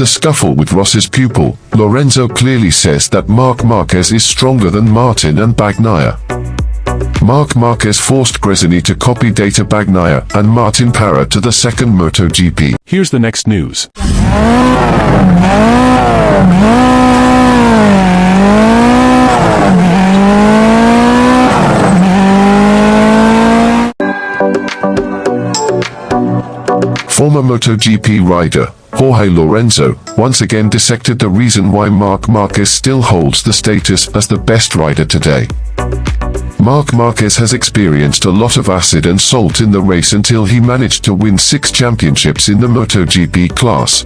the scuffle with Ross's pupil, Lorenzo clearly says that Marc Marquez is stronger than Martin and Bagnaia. Marc Marquez forced Gresini to copy data Bagnaia and Martin Parra to the second MotoGP. Here's the next news. Former MotoGP rider Jorge Lorenzo once again dissected the reason why Marc Marquez still holds the status as the best rider today. Marc Marquez has experienced a lot of acid and salt in the race until he managed to win 6 championships in the MotoGP class.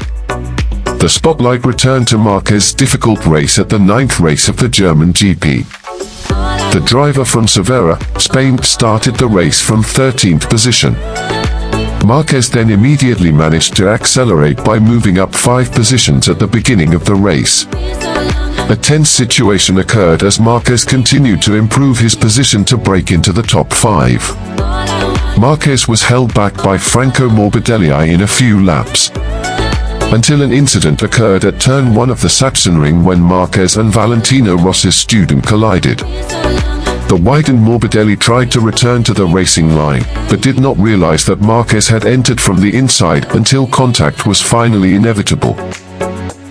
The spotlight returned to Marquez's difficult race at the 9th race of the German GP. The driver from Cervera, Spain, started the race from 13th position. Marquez then immediately managed to accelerate by moving up 5 positions at the beginning of the race. A tense situation occurred as Marquez continued to improve his position to break into the top 5. Marquez was held back by Franco Morbidelli in a few laps, until an incident occurred at turn 1 of the Sachsenring when Marquez and Valentino Rossi's student collided. The widened Morbidelli tried to return to the racing line, but did not realize that Marquez had entered from the inside until contact was finally inevitable.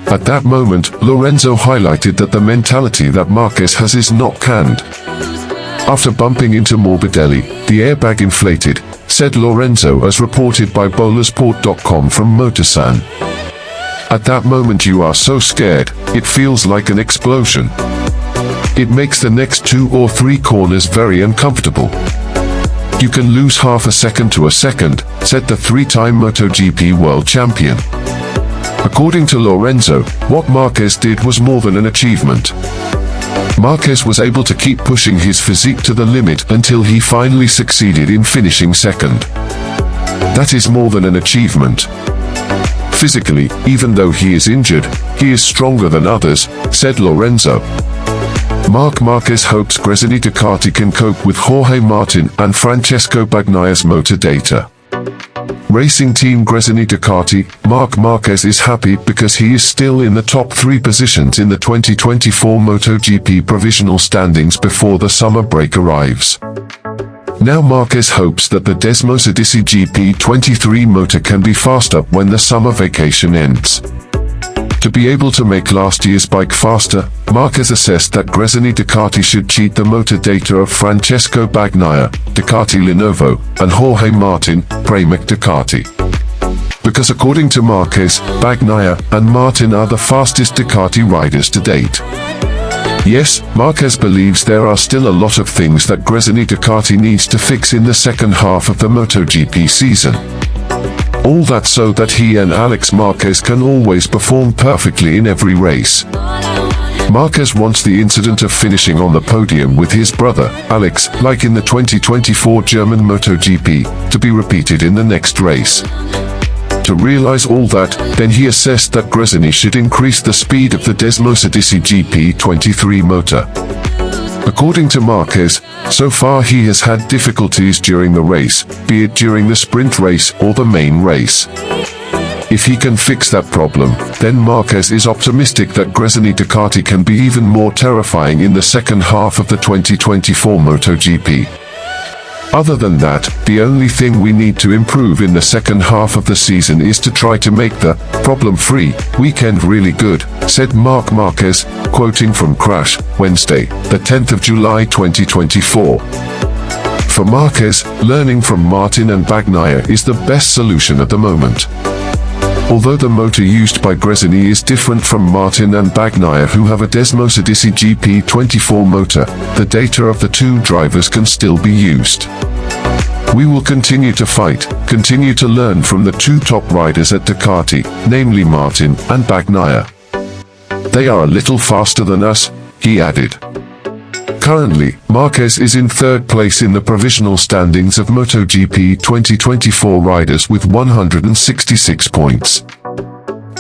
At that moment, Lorenzo highlighted that the mentality that Marquez has is not canned. After bumping into Morbidelli, the airbag inflated, said Lorenzo, as reported by bowlersport.com from Motorsan. At that moment you are so scared, it feels like an explosion. It makes the next 2 or 3 corners very uncomfortable. You can lose half a second to a second, said the 3-time MotoGP world champion. According to Lorenzo, what Marquez did was more than an achievement. Marquez was able to keep pushing his physique to the limit until he finally succeeded in finishing second. That is more than an achievement. Physically, even though he is injured, he is stronger than others, said Lorenzo. Marc Marquez hopes Gresini Ducati can cope with Jorge Martin and Francesco Bagnaia's motor data. Racing team Gresini Ducati, Marc Marquez is happy because he is still in the top 3 positions in the 2024 MotoGP provisional standings before the summer break arrives. Now Marquez hopes that the Desmosedici GP23 motor can be faster when the summer vacation ends. To be able to make last year's bike faster, Marquez assessed that Gresini Ducati should cheat the motor data of Francesco Bagnaia, Ducati Lenovo, and Jorge Martin, Pramac Ducati. Because according to Marquez, Bagnaia and Martin are the fastest Ducati riders to date. Yes, Marquez believes there are still a lot of things that Gresini Ducati needs to fix in the second half of the MotoGP season. All that so that he and Alex Marquez can always perform perfectly in every race. Marquez wants the incident of finishing on the podium with his brother, Alex, like in the 2024 German MotoGP, to be repeated in the next race. To realize all that, then he assessed that Gresini should increase the speed of the Desmosedici GP23 motor. According to Marquez, so far he has had difficulties during the race, be it during the sprint race or the main race. If he can fix that problem, then Marquez is optimistic that Gresini Ducati can be even more terrifying in the second half of the 2024 MotoGP. Other than that, the only thing we need to improve in the second half of the season is to try to make the problem-free weekend really good, said Marc Marquez, quoting from Crash, Wednesday, the 10th of July 2024. For Marquez, learning from Martin and Bagnaia is the best solution at the moment. Although the motor used by Gresini is different from Martin and Bagnaia, who have a Desmosedici GP24 motor, the data of the 2 drivers can still be used. We will continue to fight, continue to learn from the 2 top riders at Ducati, namely Martin and Bagnaia. They are a little faster than us, he added. Currently, Marquez is in 3rd place in the provisional standings of MotoGP 2024 riders with 166 points.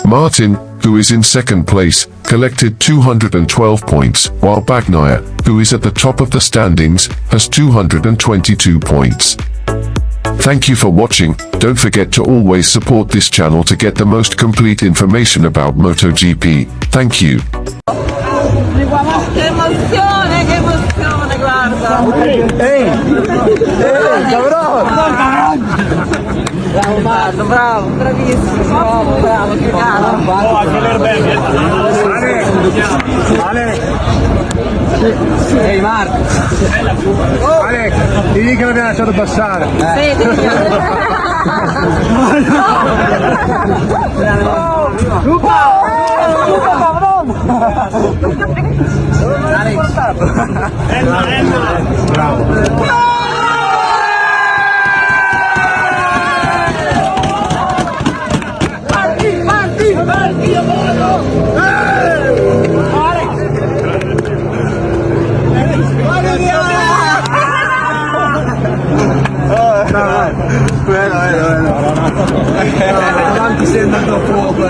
Martin, who is in 2nd place, collected 212 points, while Bagnaia, who is at the top of the standings, has 222 points. Thank you for watching. Don't forget to always support this channel to get the most complete information about MotoGP. Thank you. Che emozione, guarda! Ehi, Bravo, bravissimo, bravo, che caro. anche l'Erbelli. Ale. Ehi Marco. Ale, ti dico che mi ha lasciato passare. Bravo. Avanti sei andato a fuoco.